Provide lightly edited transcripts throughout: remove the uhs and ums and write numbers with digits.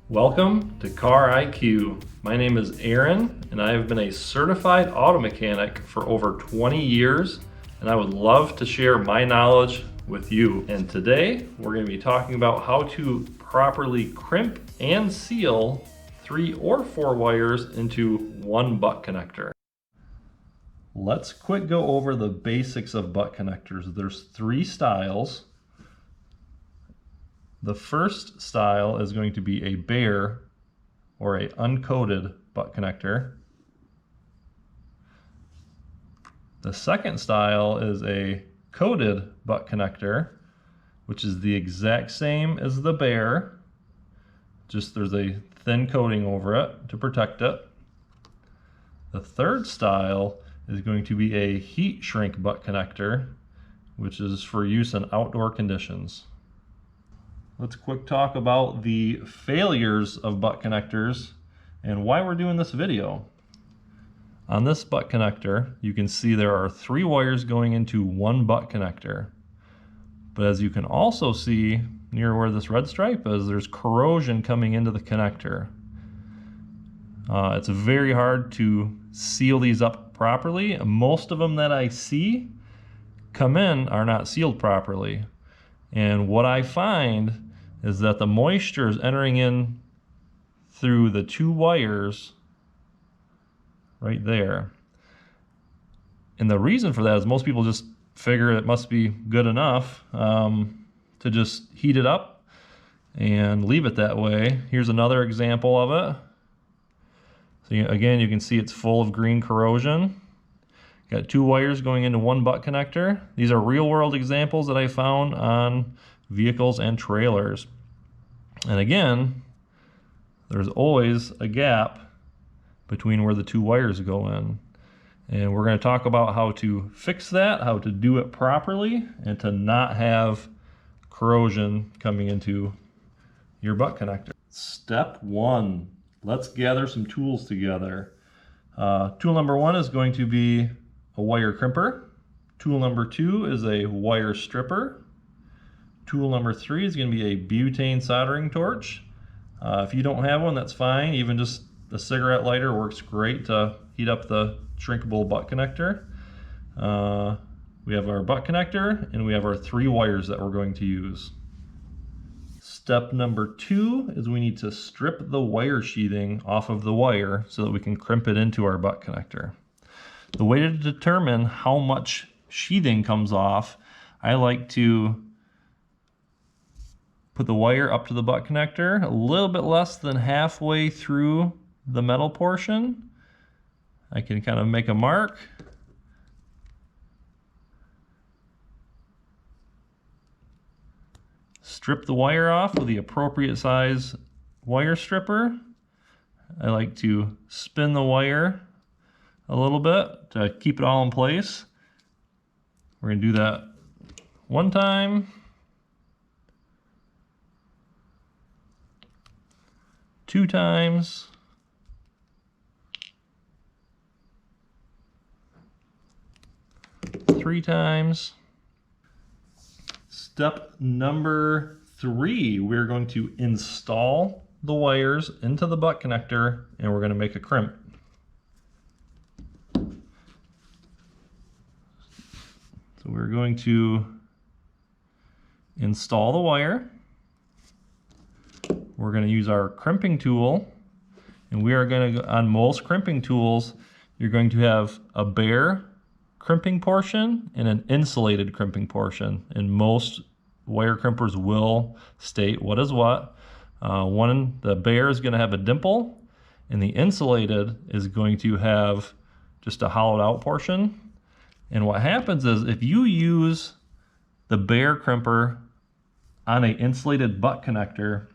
Welcome to Car IQ. My name is Aaron and I have been a certified auto mechanic for over 20 years and I would love to share my knowledge with you. And today we're going to be talking about how to properly crimp and seal 3 or 4 wires into one butt connector. Let's quick go over the basics of butt connectors. There's 3 styles. The first style is going to be a bare or a uncoated butt connector. The second style is a coated butt connector, which is the exact same as the bare, just there's a thin coating over it to protect it. The third style is going to be a heat shrink butt connector, which is for use in outdoor conditions. Let's quick talk about the failures of butt connectors and why we're doing this video. On this butt connector, you can see there are 3 wires going into one butt connector. But as you can also see near where this red stripe is, there's corrosion coming into the connector. It's very hard to seal these up properly. Most of them that I see come in are not sealed properly. And what I find is that the moisture is entering in through the 2 wires right there. And the reason for that is most people just figure it must be good enough to just heat it up and leave it that way. Here's another example of it. So again, you can see it's full of green corrosion. Got 2 wires going into one butt connector. These are real world examples that I found on vehicles and trailers. And again, there's always a gap between where the 2 wires go in. And we're going to talk about how to fix that, how to do it properly, and to not have corrosion coming into your butt connector. Step 1, let's gather some tools together. Tool number 1 is going to be a wire crimper. Tool number 2 is a wire stripper. Tool number 3 is going to be a butane soldering torch. If you don't have one, that's fine. Even just a cigarette lighter works great to heat up the shrinkable butt connector. We have our butt connector and we have our 3 wires that we're going to use. Step number 2 is we need to strip the wire sheathing off of the wire so that we can crimp it into our butt connector. The way to determine how much sheathing comes off, I like to put the wire up to the butt connector a little bit less than halfway through the metal portion. I can kind of make a mark. Strip the wire off with the appropriate size wire stripper. I like to spin the wire a little bit to keep it all in place. We're going to do that 1 time. 2 times. 3 times. Step number 3, we're going to install the wires into the butt connector and we're going to make a crimp. So we're going to install the wire. We're going to use our crimping tool, and we are going to, on most crimping tools, you're going to have a bare crimping portion and an insulated crimping portion. And most wire crimpers will state what is what. The bare is going to have a dimple, and the insulated is going to have just a hollowed out portion. And what happens is if you use the bare crimper on an insulated butt connector,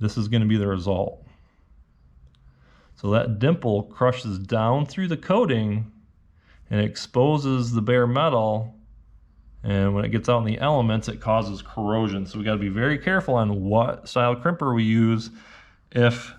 this is going to be the result. So that dimple crushes down through the coating and exposes the bare metal, and when it gets out in the elements it causes corrosion. So we got to be very careful on what style crimper we use if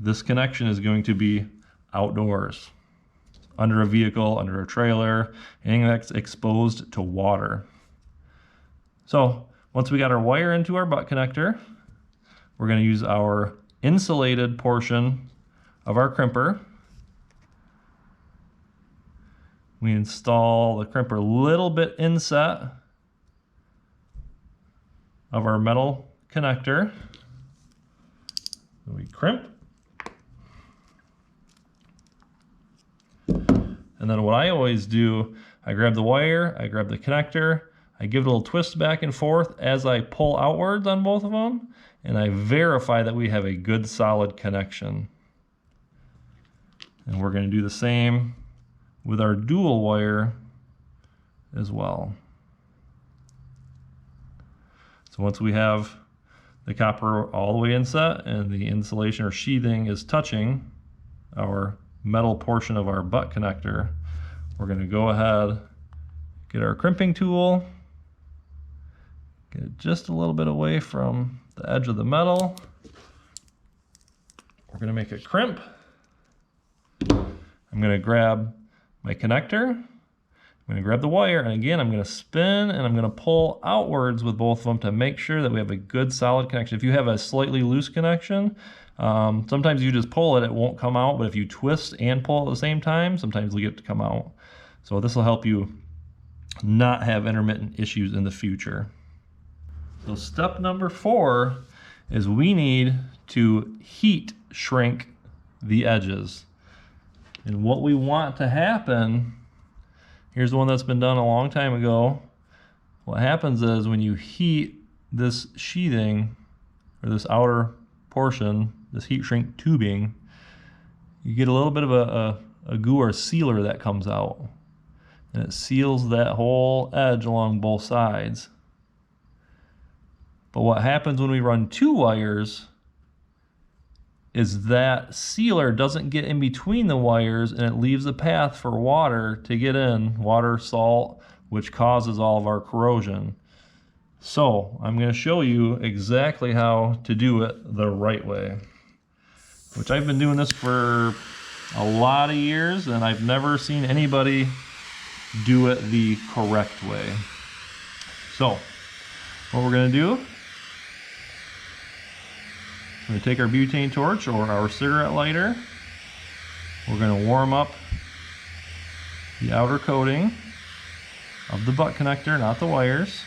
this connection is going to be outdoors, under a vehicle, under a trailer, anything that's exposed to water. So Once we got our wire into our butt connector, we're going to use our insulated portion of our crimper. We install the crimper a little bit inset of our metal connector. We crimp. And then what I always do, I grab the wire, I grab the connector, I give it a little twist back and forth as I pull outwards on both of them, and I verify that we have a good solid connection. And we're going to do the same with our dual wire as well. So once we have the copper all the way inset and the insulation or sheathing is touching our metal portion of our butt connector, we're going to go ahead, get our crimping tool, get it just a little bit away from the edge of the metal. We're going to make a crimp. I'm going to grab my connector, I'm going to grab the wire, and again I'm going to spin and I'm going to pull outwards with both of them to make sure that we have a good solid connection. If you have a slightly loose connection, sometimes you just pull it, it won't come out, but if you twist and pull at the same time, sometimes it'll get to come out. So this will help you not have intermittent issues in the future. So step number 4 is we need to heat shrink the edges. And what we want to happen, here's the one that's been done a long time ago. What happens is when you heat this sheathing, or this outer portion, this heat shrink tubing, you get a little bit of a goo or sealer that comes out. And it seals that whole edge along both sides. But what happens when we run 2 wires is that sealer doesn't get in between the wires and it leaves a path for water to get in, water, salt, which causes all of our corrosion. So I'm going to show you exactly how to do it the right way, which I've been doing this for a lot of years and I've never seen anybody do it the correct way. So what we're going to do, we're going to take our butane torch or our cigarette lighter. We're going to warm up the outer coating of the butt connector, not the wires.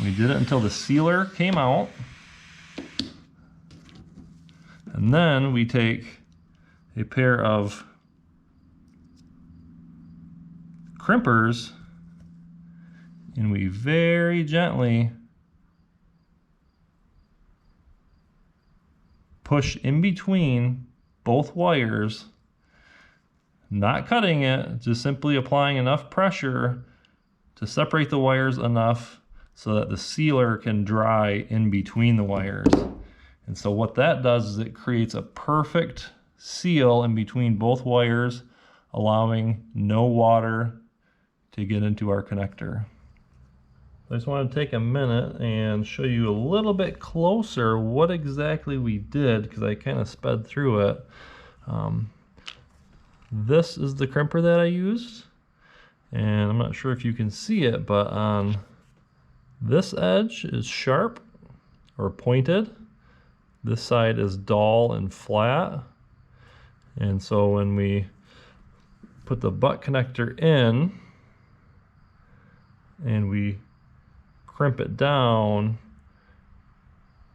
We did it until the sealer came out. And then we take a pair of crimpers and we very gently push in between both wires, not cutting it, just simply applying enough pressure to separate the wires enough so that the sealer can dry in between the wires. And so what that does is it creates a perfect seal in between both wires, allowing no water to get into our connector. I just want to take a minute and show you a little bit closer what exactly we did, because I kind of sped through it. This is the crimper that I used, and I'm not sure if you can see it, but on this edge is sharp or pointed. This side is dull and flat. And so when we put the butt connector in and we crimp it down,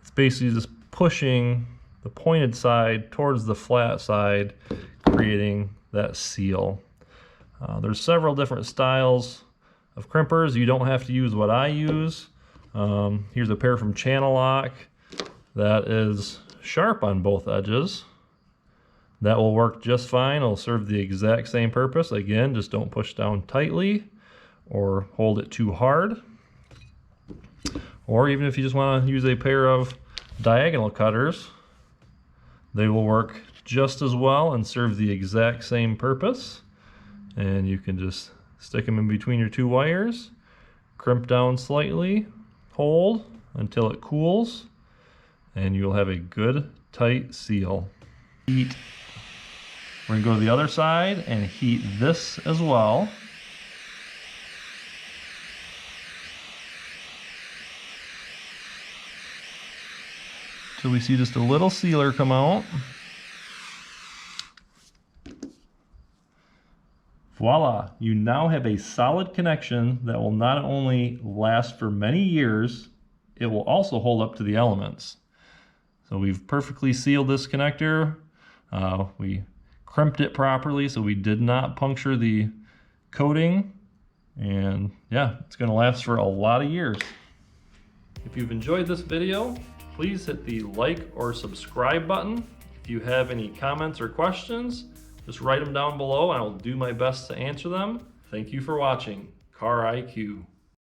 it's basically just pushing the pointed side towards the flat side, creating that seal. There's several different styles of crimpers. You don't have to use what I use. Here's a pair from Channel Lock that is sharp on both edges. That will work just fine. It'll serve the exact same purpose. Again, just don't push down tightly or hold it too hard. Or even if you just want to use a pair of diagonal cutters, they will work just as well and serve the exact same purpose. And you can just stick them in between your 2 wires, crimp down slightly, hold, until it cools, and you'll have a good tight seal. Heat. We're gonna go to the other side and heat this as well. Till we see just a little sealer come out. Voila, you now have a solid connection that will not only last for many years, it will also hold up to the elements. So we've perfectly sealed this connector. We crimped it properly so we did not puncture the coating. And yeah, it's gonna last for a lot of years. If you've enjoyed this video, please hit the like or subscribe button. If you have any comments or questions, just write them down below and I'll do my best to answer them. Thank you for watching Car IQ.